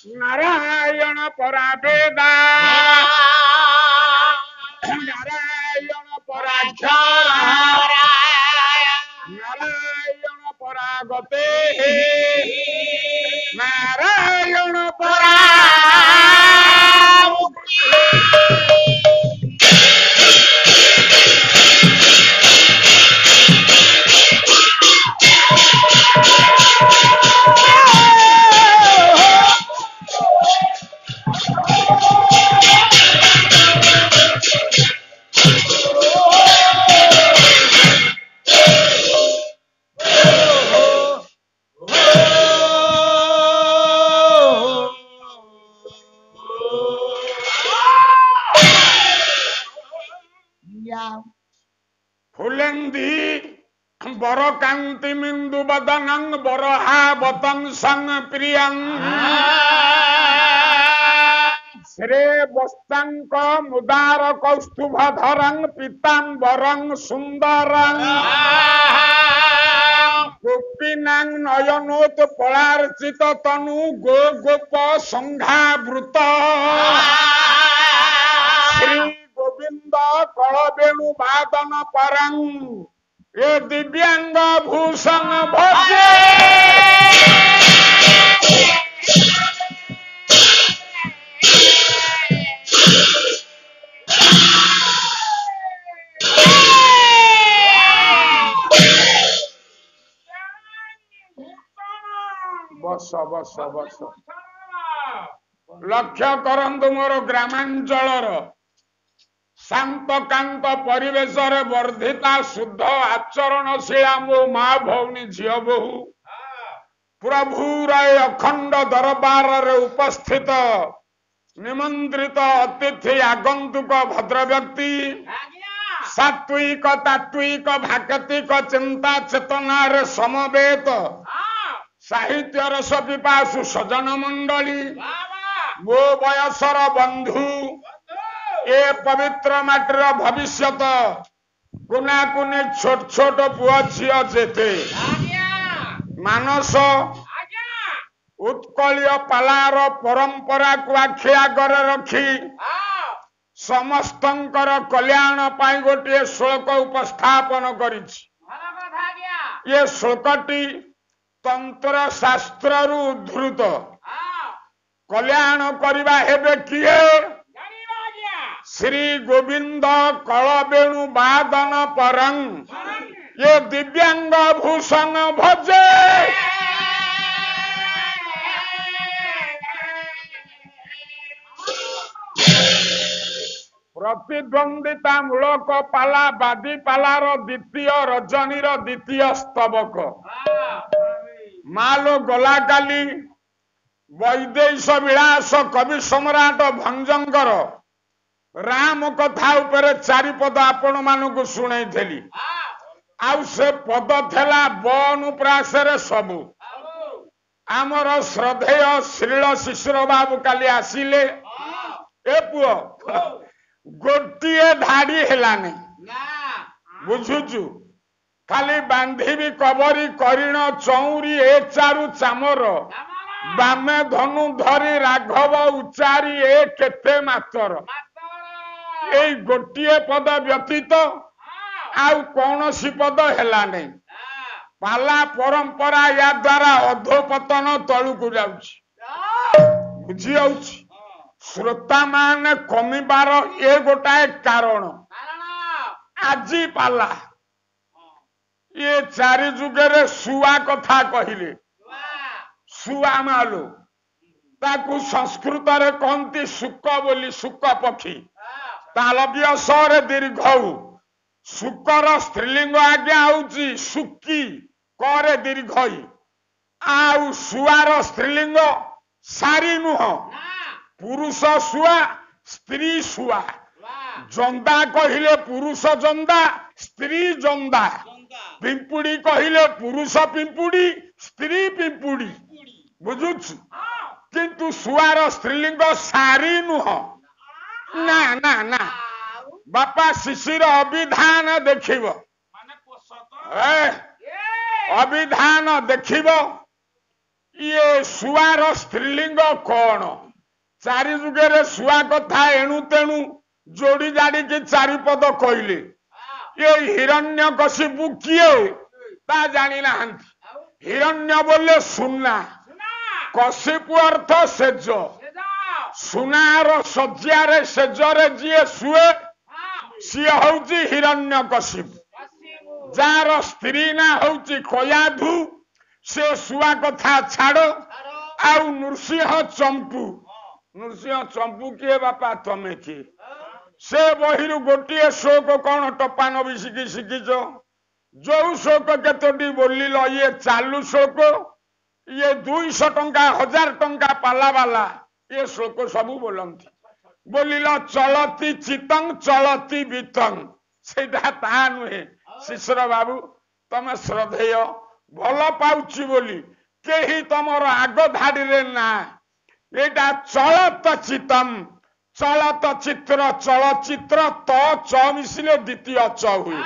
नारायण परा वेदा नारायण पराक्षर नारायण परागते नारायण परा फुलेंदी बरकांति मिंदु बदनं बरहा बतंसं प्रियं श्रे वस्तांक मुदार कौस्तुभधरं पीतांबरं सुंदरं गोपीनां नयनोत पलार्चित तनु गो गोप संघावृत श्री गोविंद कलवेणु वादन परं ये दिव्यांग भूषण भजे बस बस बस लक्ष्य करंतु मोर ग्रामांचलर शांतकांत परिवेश वर्धिता शुद्ध आचरणशीला मो माँ भौनी झील बहु प्रभुर अखंड दरबार रे उपस्थित निमंत्रित अतिथि आगंतुक भद्र व्यक्ति सात्विक तात्विक भाकतिक चिंता चेतना रे समवेत साहित्य रस पिपासु सजन मंडली मो बयसर बंधु ए पवित्र माटर भविष्यत कुना कुने छोट छोट पुआ झियो जेते मानस उत्कलीय पालार परंपरा को आखि आगरे रखी समस्तंकर कल्याण पाई गोटे श्लोक उपस्थापन करिछि। ये श्लोकटी तंत्र शास्त्र रु उद्धृत कल्याण करिबा हेबे किए श्री गोविंद कलवेणु वादन परं ये दिव्यांग भूषण भजे प्रतिद्वंदिता मूलक पाला बादी पालार द्वितीय रजनीर द्वितीय स्तबक मालो गला काली वैदेश विलास कवि सम्राट भंजंकर राम कथा उपरे चारिपद आपण मानक शुणाई थेली आउ से पद थेला बनुप्रासरे सबु आमर श्रद्धेय श्रील शिशिर बाबू काली आसिले ए पुओ गोटिए धाड़ी हेलानी बुझुचु खाली बांधीबी कबरी करिण चौरी ए चारु चामर बामे धनु धरी राघव उच्चारी ए केते मातर ए गोटिए पद व्यतीत आउ कौनसी पद हेला नहीं पाला परंपरा या द्वारा अधोपतन तलुकु जाउछि बुझी जाउछि श्रोता मान कमिबार ए गोटाए कारण आजी पाला ये चारि जुगरे सुआ कथा कहिले सुआ मालो ताकू संस्कृत रे कहती सुक बोली सुक पक्षी तालव्य सरे दीर्घऊ सुकर स्त्रीलिंग आज्ञा होउची सुकी करे दीर्घई आउ सुआर स्त्रीलिंग सारी नुह पुरुष सुआ स्त्री सुआ जंदा कहिले पुरुष जंदा स्त्री जंदा पिंपुड़ी कहिले पुरुष पिंपुड़ी स्त्री पिंपुड़ी बुझुछु किंतु सुआर स्त्रीलिंग सारी नुह ना ना ना बापा शिशिर अभिधान देखिबो अभिधान देखिबो ये सुआर स्त्रीलिंग कौन चारि जुगे सुआ कथा एणु तेणु जोड़ी जाड़ी की चारिपद कहले ये हिरण्यकशिपु किए ता जानी ना हिरण्य बोले सुना कशिपु अर्थ सेज सुनार शज्यारे सेजरे जी शुए सी हूँ हिरण्यकशिपु जार स्त्री ना हूँ कयाधु से सुआ कथा छाड़ आउ नृसिंह चंपू किए बापा तमे किए से बहिर गोटे शोक कौन टपा नबी शिखिच जो शोक केतोटी बोलिल ये चालू शोक ये 200 टंका 1000 टंका पाला वाला ये शोक सबू बोलती बोलिल चलती चितंग चलती बीतंग सेटा ता नुहे शिशर बाबू तमे श्रद्धेय भल पाउची बोली केही तमर आग धाड़ी रे ना एटा चलत चितम चलत चित्र चलचित्र त च मिसिले द्वितीय च हुए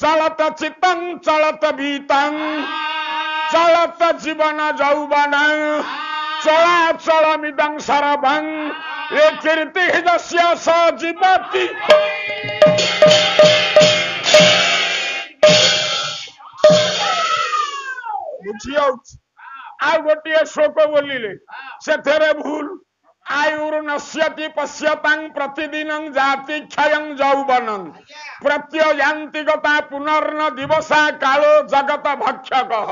चलत चितंग चलत बीतंग चलत जीवन जौवन चला चल मिदं सरभं ये कीर्ति हृदय स जीवति बुझियो आ गोटे शोक बोलिले से तेरे भूल आयुर नश्यति पश्यतां प्रतिदिनं जाति क्षयं यौवनं प्रत्ययान्ति गता पुनर्न दिवसा कालो जगत भक्षकः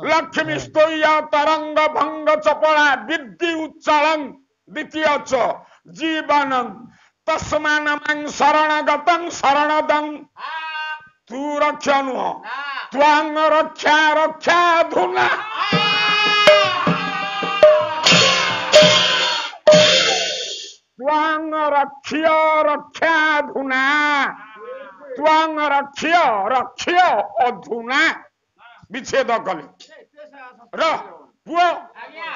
लक्ष्मी स्तोय तरंग भंग चपला विद्धि उच्चलं द्वितीय च जीवनं तस्मान् शरणगतं शरणदं तू रक्षा नुह त्वांग रक्षा रक्षा धुना त्वांग रक्ष्य रक्षा धुना त्वांग रक्ष्य रक्ष्य अधुना विच्छेद कले पुओ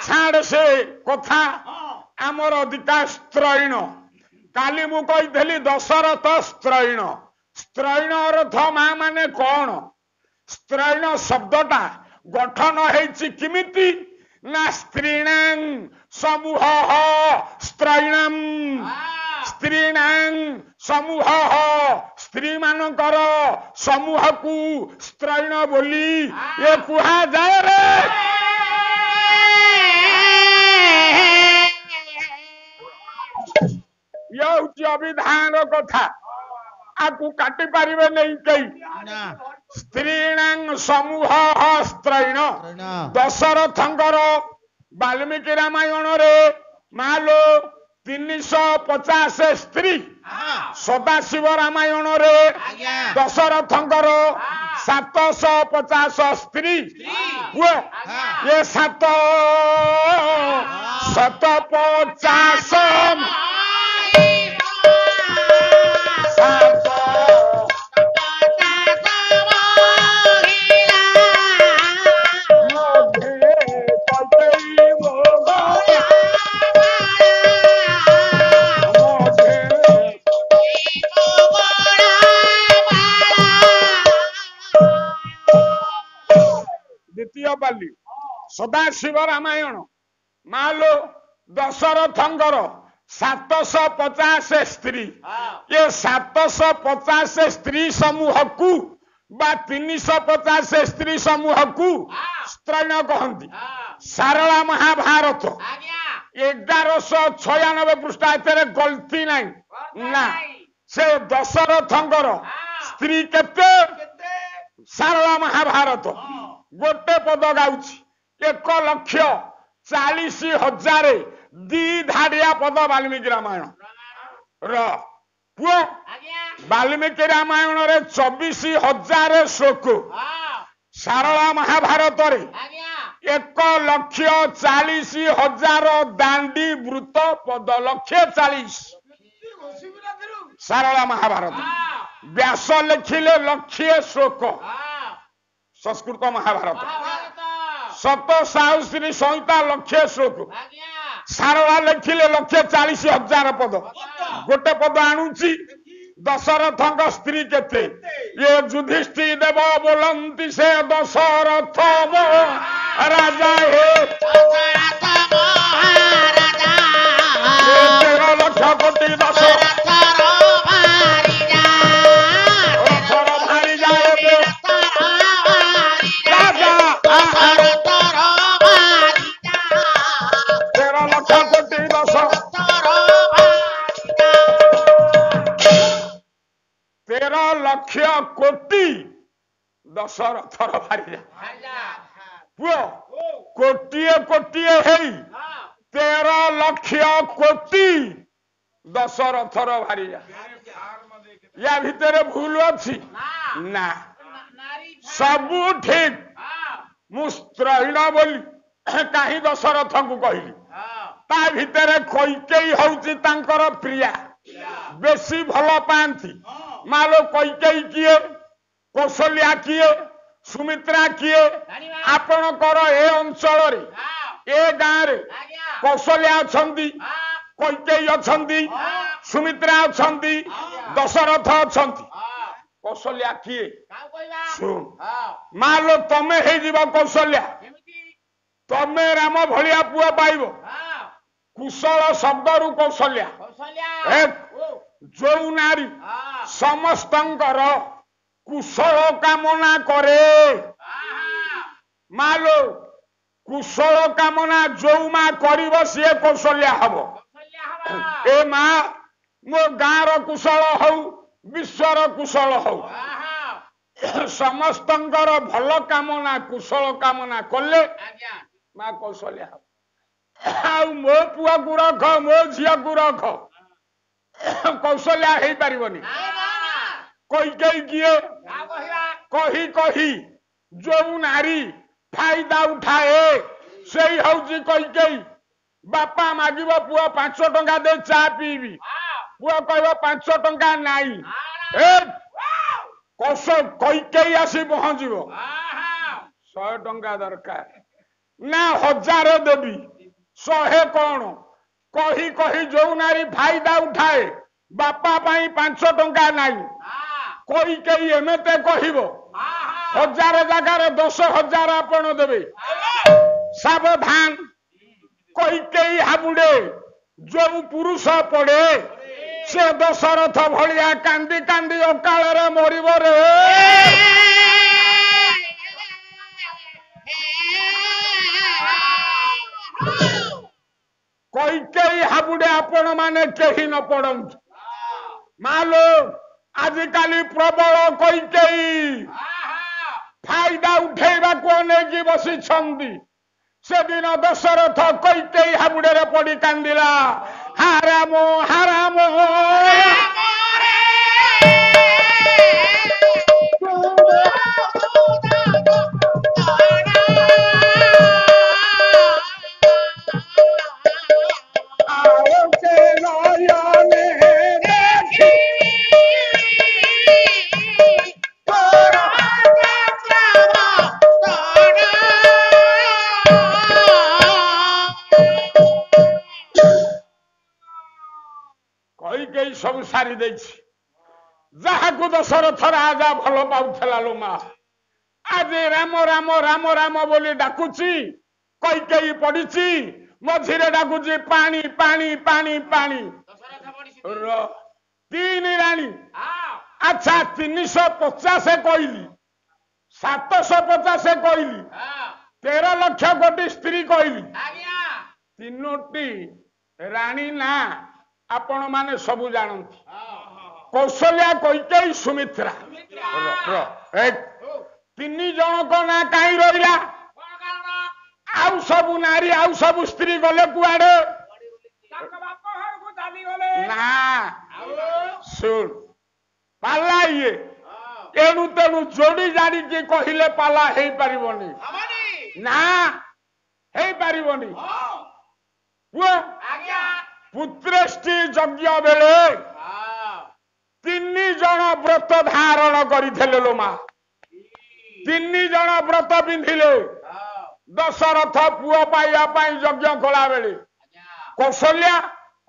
छाड़ से कथा आमर अधिका स्त्रैण काली मु कही दशरथ स्त्रैण स्त्रैण अर्थ मां माने कौन स्त्रैण शब्दटा गठन है किमिति ना स्त्रीणां समूह स्त्रैणम स्त्रीणां समूह स्त्री मानकर समूह को स्त्रैण बोली ये कुहा जाए रे ये हूँ अभिधान कथा आपको काटी पारिबे नहीं कई स्त्रीणां समूह स्त्रैण दशरथंकर वाल्मीकि रामायण रे मालो 350 स्त्री सदाशिव रामायण रे दशरथंकर 750 स्त्री ये 750 द्वितीय सदाशिव रामायण मालो दशरथंकर 750 स्त्री ये 750 स्त्री समूह को बा 350 स्त्री समूह को स्त्रैण कहती सारला महाभारत 1196 पृष्ठा एते गलती नहीं ना से दशरथंकर स्त्री केते सारला महाभारत गोटे पद गाउछि 1,40,000 दी धाड़िया पद वाल्मीकि रामायण पुओ वाल्मीकि रामायण रे 24,000 श्लोक सारला महाभारत रे 1,40,000 दांडी वृत्त पद 1,40,000 सारला महाभारत व्यास लिखिले 1,00,000 श्लोक संस्कृत महाभारत 7,63 संहिता 1,00,000 श्लोक सारला लिखिले 1,40,000 पद गोटे पद आणुची दशरथंक स्त्री केते ये युधिष्ठिर देव बोलंती से दशरथ राजा हे 13 लक्ष कोटी 10 रथर भारी जाए राजा 13 लक्ष कोटी 10 13 लक्ष कोटी 10 रथर भारी जा पुओ कोटिए कोटिए हेई 13 लक्ष कोटी 10 रथर भारी जा या भितर भूल अच्छी ना सबू ठीक मुस्त्रहीन बोली कहीं दशरथ को कहली ता भितर कैकेयी हूँ तांकर प्रिया बेसी भल पाती मालो कैकेयी किए कौशल्या किए सुमित्रा किए आपणकर ए अंचल ए गाँव रे कौशल्या अछंती कैकेयी अछंती सुमित्रा अछंती दशरथ अछंती कौशल्या किए सुन मालो तमे हे जीव कौशल्या तमे राम भलिया पुआ पाइब कुशल शब्द रु कौशल्या जो नारी समस्तंकर कुशल कामना करे मालो कुशल कामना जो माँ करिब सी कौशल्या हब ए माँ मो गाँव कुशल हऊ विश्वर कुशल हऊ समस्तंकर भल कामना कुशल कामना कले माँ कौशल्या हब मो पुआ को रख मो झील को रख कौशल्या हो पारनी कैकेयी किए कही कही जो नारी फायदा उठाए से हूँ कैकेयी बापा मागिब पुआ 5 टंका दे चा पीबी पुआ कह 5 टंका नाई कैकेयी आसी पहुंच 100 टंका दरकार ना 1000 देवी 100 कौन कही कही जो नारी फायदा उठाए बापा पाई 5 टंका नाई कैकेयी एमते कहब 1000 जगार 10,000 आपण देवे सावधान कैकेयी हाबुड़े जो पुरुष पड़े से दशरथ भलिया कांदी कांदी अकाल मरिब रे कैकेयी हाबुड़े आपण माने कहीं न पड़ंतु मालो आजिकाली प्रबल कैकेयी फायदा उठेबा को नेकी बसी से दिन दशरथ कैकेयी हाबुड़े पड़ी कांदिला हाराम हाराम सब सारी जहा को दशरथ राजा भल पाउला लो माँ आज राम राम राम राम बोली डाकुची कैकेयी पड़ी मझिरे डाकुची पानी पानी पानी पानी 3 राणी अच्छा 350 कहली 750 कहली 13 लक्ष कोटी स्त्री कहली 3टी राणी ना आपण माने सबू जानती कौशल्या कैकेयी सुमित्रा 3 जन को ना कहीं रहा आउ सबू नारी आउ सबू स्त्री गले कुआड़े ना सुन पाला ये एणु तेणु जोड़ी जाड़ी की कहले पाला हो पारिबनी ना हो पारिबनी पुत्रेष्टि यज्ञ बेले 3 जन व्रत धारण करथिले लो मां 3 जन व्रत पिंधिले दशरथ पुओ पाइया पाई यज्ञ कला बेले कौशल्या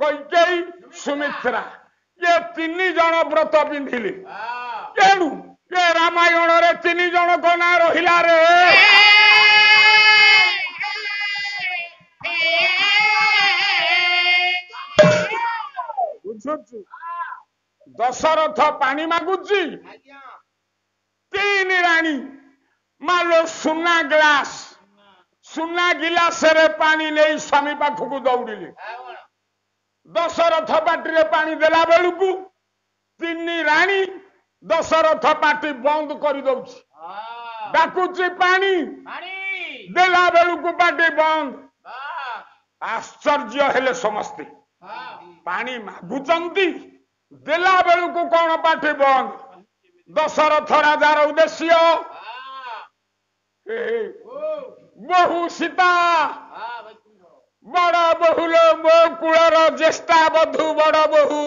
कैकेयी सुमित्रा ये 3 जन व्रत पिंधिले एणु ये रामायण रे 3 जन को ना रहिला रे ବୁଝୁଛୁ ଦଶରଥ ପାଣି ମାଗୁଛି ତିନି ରାଣୀ ମାଲୋ ସୁନା ଗିଲାସରେ ପାଣି ନେଇ ସ୍ୱାମୀ ପାଖକୁ ଦୌଡ଼ିଲେ ଦଶରଥ ପାଟିରେ ପାଣି ଦେଲା ବେଳକୁ ତିନି ରାଣୀ ଦଶରଥ ପାଟି ବନ୍ଦ କରିଦଉଛି ଡାକୁଛି ପାଣି ଦେଲା ବେଳକୁ ପାଟି ବନ୍ଦ ଆଶ୍ଚର୍ଯ୍ୟ ହେଲେ ସମସ୍ତେ ପାଣି ମାଗୁଛନ୍ତି ଦେଲା ବେଳକୁ କଣ ପାଟି ବନ୍ଦ ଦଶରଥ ରାଜାର ଉଦ୍ଦେଶ୍ୟ ବହୁ ସୀତା ବଡ ବୋହୁ ମୋ କୂଳର ଜ୍ୟେଷ୍ଠା ବଧୁ ବଡ ବୋହୁ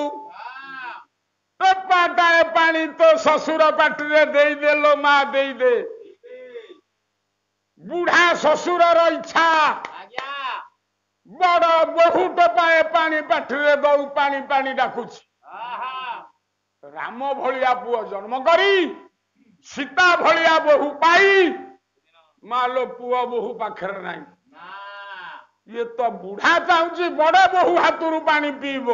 ଟୋପାଟାଏ ପାଣି ତ ଶ୍ୱଶୁର ପାଟିରେ ଦେଇଦେଲୋ ମା ଦେଇଦେ ବୁଢା ଶ୍ୱଶୁରର ଇଚ୍ଛା ବଡ ବୋହୁ ଟୋପାଏ ପାଣି ପାଟିରେ ଦଉ ପାଣି ପାଣି ଡାକୁଛି ରାମ ଭଳିଆ ପୁଅ ଜନ୍ମ କରି ସୀତା ଭଳିଆ ବୋହୁ ପାଇ ମାଲୋ ପୁଅ ବୋହୁ ପାଖରେ ନାହିଁ ଇଏ ତ ବୁଢା ଚାହୁଁଛି ବଡ ବୋହୁ ହାତରୁ ପାଣି ପିଇବ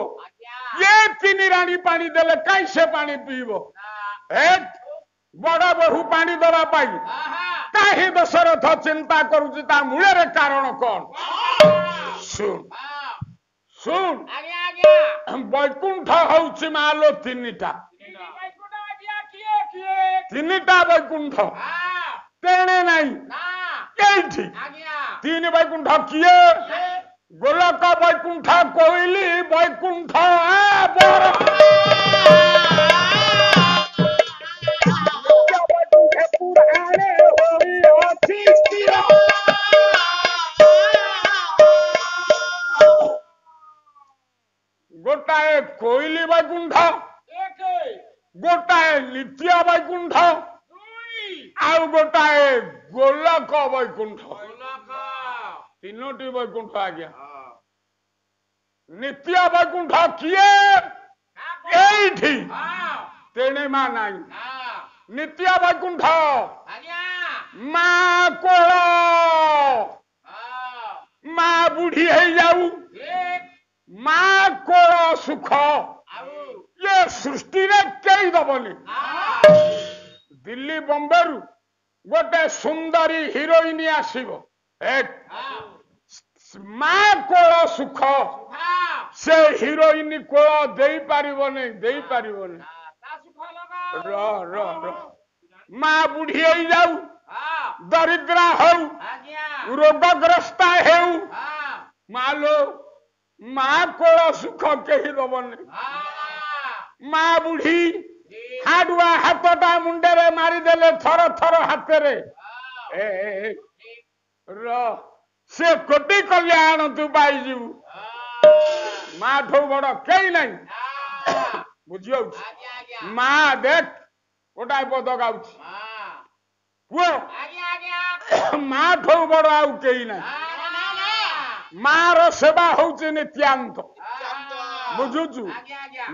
ଇଏ ତିନି ରାଣୀ ପାଣି ଦେଲେ କାହିଁ ସେ ପାଣି ପିଇବ ବଡ ବୋହୁ ପାଣି ଦେବା ପାଇଁ କାହିଁ ଦଶରଥ ଚିନ୍ତା କରୁଛି ତା ମୂଳରେ କାରଣ କଣ ଶୁଣ ବୈକୁଣ୍ଠ ହଉଛି ମାଲୋ ତିନିଟା ବୈକୁଣ୍ଠ ତେଣେ ନାହିଁ ଏଇଠି ତିନି ବୈକୁଣ୍ଠ କିଏ ଗୋଲକ ବୈକୁଣ୍ଠ କୋଇଲି ବୈକୁଣ୍ଠ ଗୋଟାଏ କୋଇଲି ବୈକୁଣ୍ଠ ଗୋଟାଏ ନିତ୍ୟ ବୈକୁଣ୍ଠ ଆଉ ଗୋଟାଏ ଗୋଲକ ବୈକୁଣ୍ଠ ତିନୋଟି ବୈକୁଣ୍ଠ ଆଜ୍ଞା ନିତ୍ୟ ବୈକୁଣ୍ଠ କିଏ ଏଇଠି ତେଣେ ମା ନାହିଁ ନିତ୍ୟ ବୈକୁଣ୍ଠ ମା କୋଳ ମା ବୁଢୀ ହେଇଯାଉ ମା କୋଳ ସୁଖ ଏ ସୃଷ୍ଟିରେ କେହି ଦବନି ଦିଲ୍ଲୀ ବମ୍ବେରୁ ଗୋଟେ ସୁନ୍ଦରୀ ହିରୋଇନ ଆସିବ ମା କୋଳ ସୁଖ ସେ ହିରୋଇନ କୋଳ ଦେଇପାରିବନି ମା ବୁଢୀ ହେଇଯାଉ ଦରିଦ୍ରା ହଉ ରୋଗଗ୍ରସ୍ତା ହେଉ ମାଲୋ ମା କୋଳ ସୁଖ କେହି ଦବନି ମା ବୁଢୀ ହାଡୁଆ ହାତଟା ମୁଣ୍ଡରେ ମାରିଦେଲେ ଥର ଥର ହାତରେ ସେ କୋଟି କଲ୍ୟାଣ ତୁ ପାଇଯିବୁ ମା ଠୁ ବଡ କେହି ନାହିଁ ବୁଝିଯାଉଛି ମା ଦେଖ ଗୋଟାଏ ପଦ ଗାଉଛି ପୁଅ ମା ଠୁ ବଡ ଆଉ କେହି ନାହିଁ ମାର ସେବା ହଉଛି ନିତ୍ୟାନ୍ତ ବୁଝୁଛୁ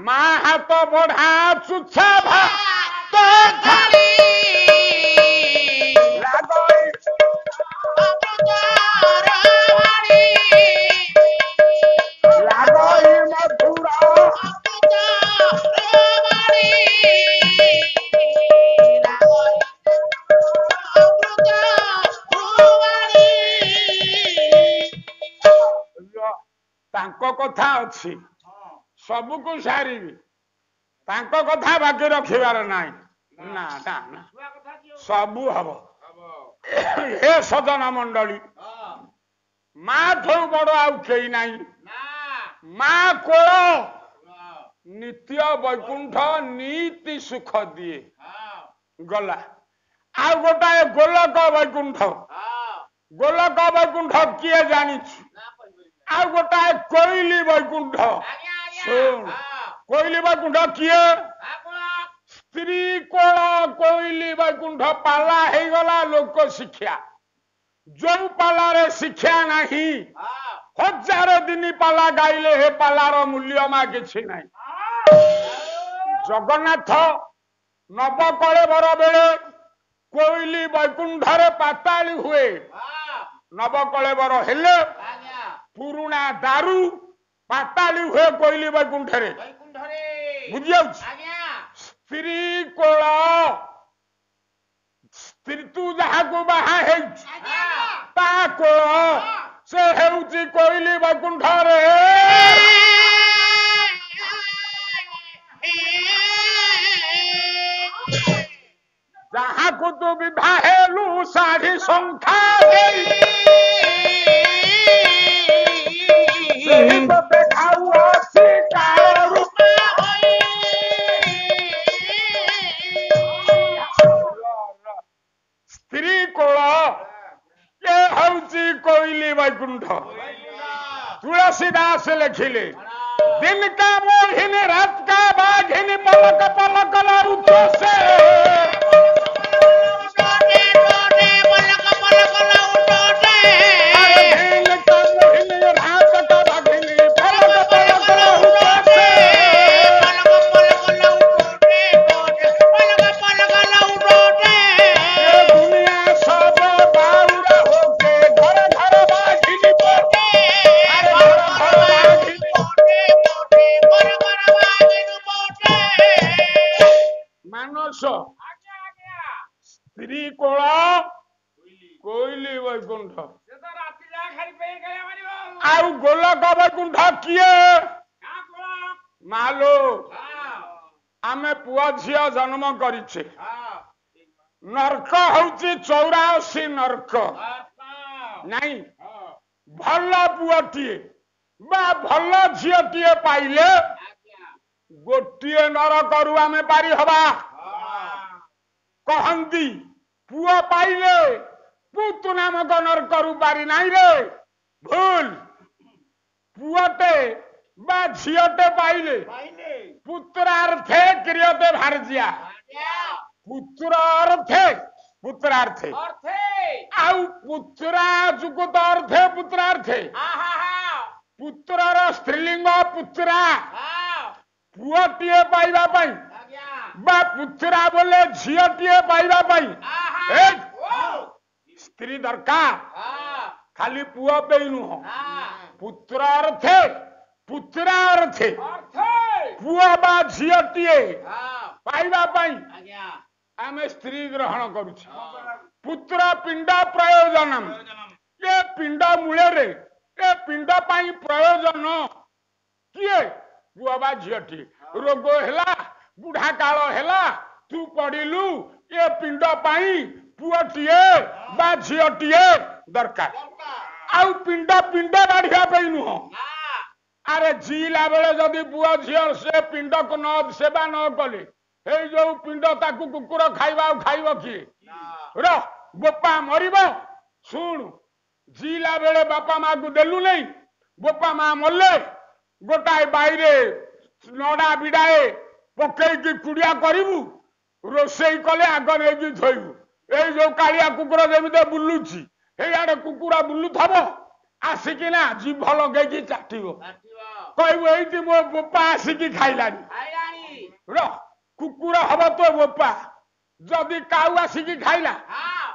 ମା ହାତ ବଢା ଚୁଚ୍ଛା ତାଙ୍କ କଥା ଅଛି ସବୁକୁ ସାରିବି ତାଙ୍କ କଥା ବାକି ରଖିବାର ନାହିଁ ନା ସବୁ ହବ ହେ ସଦନ ମଣ୍ଡଳୀ ମା ଠୁ ବଡ ଆଉ କେହି ନାହିଁ ମା କୋଳ ନିତ୍ୟ ବୈକୁଣ୍ଠ ନୀତି ସୁଖ ଦିଏ ଗଲା ଆଉ ଗୋଟାଏ ଗୋଲକ ବୈକୁଣ୍ଠ କିଏ ଜାଣିଛୁ ଆଉ ଗୋଟାଏ କୋଇଲି ବୈକୁଣ୍ଠ ଶୁଣ କୋଇଲି ବୈକୁଣ୍ଠ କିଏ ସ୍ତ୍ରୀ କୋଳ କୋଇଲି ବୈକୁଣ୍ଠ ପାଲା ହେଇଗଲା ଲୋକ ଶିକ୍ଷା ଯୋଉ ପାଲାରେ ଶିକ୍ଷା ନାହିଁ 1000 ଦିନ ପାଲା ଗାଇଲେ ହେ ପାଲାର ମୂଲ୍ୟ ମା କିଛି ନାହିଁ ଜଗନ୍ନାଥ ନବକଳେବର ବେଳେ କୋଇଲି ବୈକୁଣ୍ଠରେ ପାତାଳି ହୁଏ ନବକଳେବର ହେଲେ ପୁରୁଣା ଦାରୁ ପାତାଳି ହୁଏ କୋଇଲି ବୈକୁଣ୍ଠରେ बुझी स्त्री कोल स्त्री तू जहाँ को बाहा है ता कोल से हेउची कोइली वैकुंठ रे जहाँ को तू विवाहेलु साढ़ी संख्या स्त्री कोल ये हौची कोइली वैकुंठ तुलसीदास लिखिले दिन का मोहिनी रात का बाघिनी पलक पलक लौटो से स्त्री कोल कोइली वैकुंठ आउ गोलक वैकुंठ किए मालो आमे पुआ झिया जन्म करिछे नरक हौची 84 नरक नहीं भल पुअटीए बा भल झियटीए पाइले गोटिए नरक रु आमे पारी हबा कहंती पुआ पाइले पुतु नामक नरक रु पारी नाही रे भूल पुअटे बा झियटे पाइले पुत्रार्थे क्रियते भारजिया पुत्रार्थे आउ पुत्रा जुगत अर्थे पुत्रार्थे पुत्रर स्त्रीलिंग पुत्रा पुअटीए पाइबा पाई बा पुत्रा बोले झियटीए पाइबा पाई स्त्री दरकार खाली पुआ पे नुह पुत्र अर्थे पुत्रा अर्थे पुआ बा झियटीए पाइबा पाई आमे स्त्री ग्रहण करुछ पुत्र पिंड प्रयोजनम ये पिंड मूले रे ये पिंड पाई प्रयोजन किए पुआ बा झियटी रोग हेला बुढ़ा काल हेला तू पड़िलु ये पिंड पाई पुअटीए बा झियटीए दरकार आउ पिंड पिंड बाढ़िया पे नुह अरे जीला बेले जदि पुआ झियर से पिंड को न सेवा न कले हे जो पिंड ताकू कुकुर खाइबा खाइब किए र बोपा मरिब शुण जीला बेले बापा माँ को देलु नहीं बोपा माँ मल्ले गोटाए बाईरे नड़ा बिड़ाए पकईकी कुड़िया करू रोषेई कले आग नहीं थोबू ये जो कालिया कुकुर जमी बुलुची याडे कुकुरा बुलु थब आसिकिना जीभ लगे चाटिब कहबू ये मो बोपा आसिकी खाइलानी र कुकुर हम तो बोपा जदि काऊ आसिकी खाइला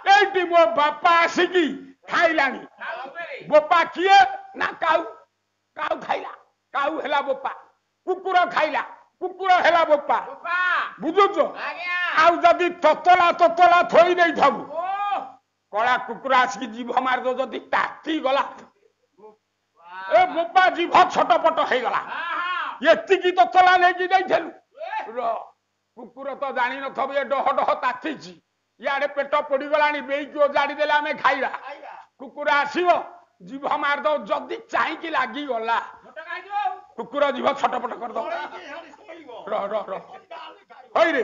ये मो बापा आसिकी खाइलानी बोपा किए ना काऊ काऊ खाइला काऊ हेला बोपा कुकुर खाइला कुकुर हेला बोपा बुझुछ आउ जदि ततला ततला थोई नहीं थबू कला कुकुर आसिकी जीभ मारद जदि ताती गला ए बोपा जीभ छटपट हो गला एतिकी ततला नहीं देलु कुकुर तो जानी नथब ये डह डह तातीची याडे पेट पड़ी गलानी बेईकी ओजाड़ी देले आमे खाइबा कुकुर आसीबो जीभ मारद जदि चाइकी लागी गला कुकुर जीभ छटपट कर दो रे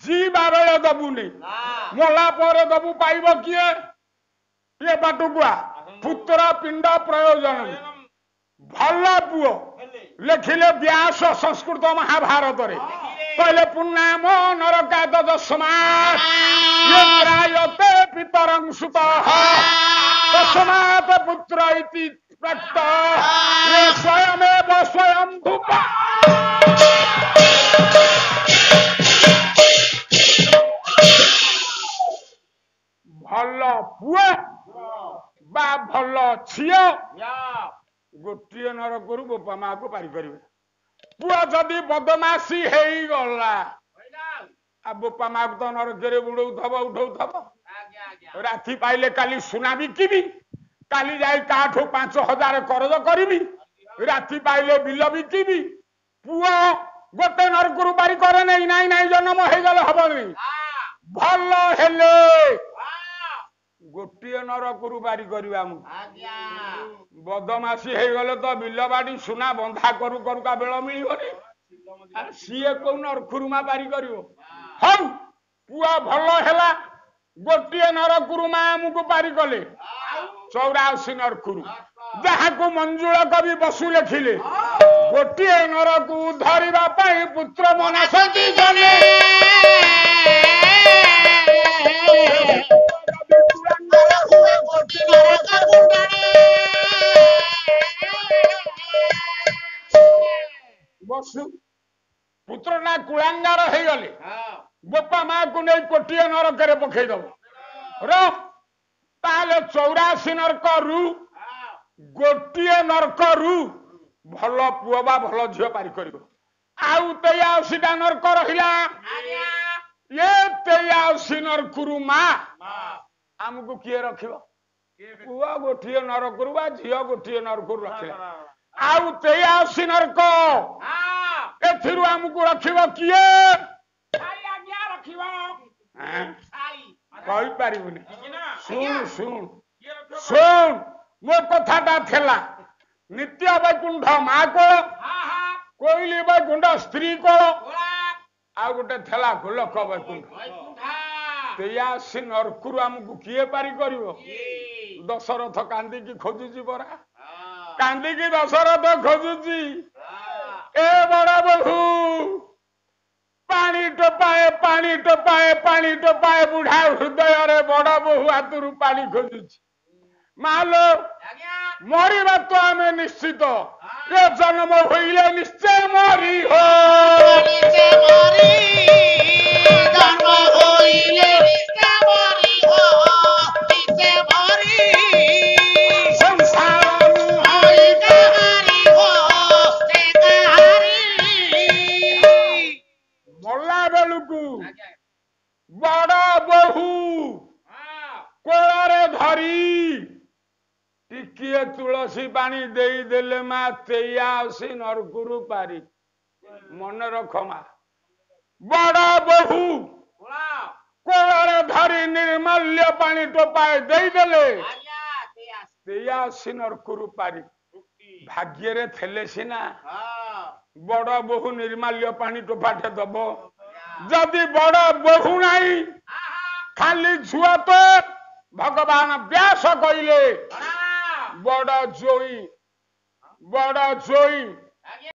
जीवा बेले दबू नहीं मला पर दबू पाइब किए ये बाटुकुआ पुत्र पिंड प्रयोजन भल पुओ लिखिले व्यास संस्कृत महाभारत रे कहले पुण्णाम नरकाद दशमात् यत्रायते पितरं सुतः तस्मात् पुत्र इति प्रक्तः ये स्वयमेव स्वयं भूपा भल पुओ बा भल झियो गोटे नरक बोपा माँ को पारि करेंगे पुआ जदि बदमाशी ହେଇଗଲା आ बोपा माँ तो नरके बुड़ौथब उठौथब राति पाइले काली सुना बिकिबी काली जाई काठू 5,000 करज करी राति पाइले बिल बिकिबी पुआ गोटे नरकरू बारी करे नहीं नाई नाई जन्म ହେଇगले हबनी भल हेले गोटे नरकरू बारी करवा बदमाशी ହେଇଗଲେ तो बिल बाड़ी सुना बंधा करू करूका बेल मिलबनी सीए को नरकुरुमा बारी करिवो हौ पुआ भल हेला गोटे नरकुरुमा आमको बारी कले 84 नरकुरु जहाँ को मंजुल कवि बसु लिखिले गोटे नरकू धरिबा पाई पुत्र मनसती जने बसु पुत्र ना कुलांगार हो गले बोपा माँ को नहीं कोटिए नरक पकईदब रे 84 नरक रु गोटे नरक रु भल पुआ बा भल झील पारी कर 83 नरक रहा ये 83 नरकुरु माँ आमको किए रख पुआ गोटे नरकुरु बा झील गोटे नरकुरु रखला 83 नरक एथिरु आमको रखिब किए कही पारिबुनी सुन सुन सुन मो कथाटा थेला नित्य वैकुंठ माँ को कोइली वैकुंठ स्त्री को आ गोटे थेला गोलक वैकुंठ 83 नरकुरु आमको किए पारी करिवो दशरथ कांदी खोजुची बरा कांदी दशरथ खोजुची ए बड़ा बहु पानी टोपाए पानी टोपाए पानी टोपाए बुढ़ा हृदय रे बड़ा बहु हाथरू पानी खोजुची मालो मरिबा तो आमे निश्चित ये जन्म होइले निश्चय मरी हो जन्म होइले निश्चय मरी हो निश्चय मरी संसार होई कहारी हो से कहारी मल्ला बेलुकू बड़ा बहु कोଳରେ धरी टिकिए तुलसी पानी देई देले माँ 83 नरकुरु पारी मन रख माँ बड़ा बहु कोଳରେ धरी निर्मल्य पानी टोपाए देई देले 83 नरकुरु पारी भाग्य रे थेले सिना बड़ बहु निर्माल्य पानी टोपाटे दब जदि बड़ बहु नहीं खाली झुआ तो भगवान व्यास कहले बड़ जोई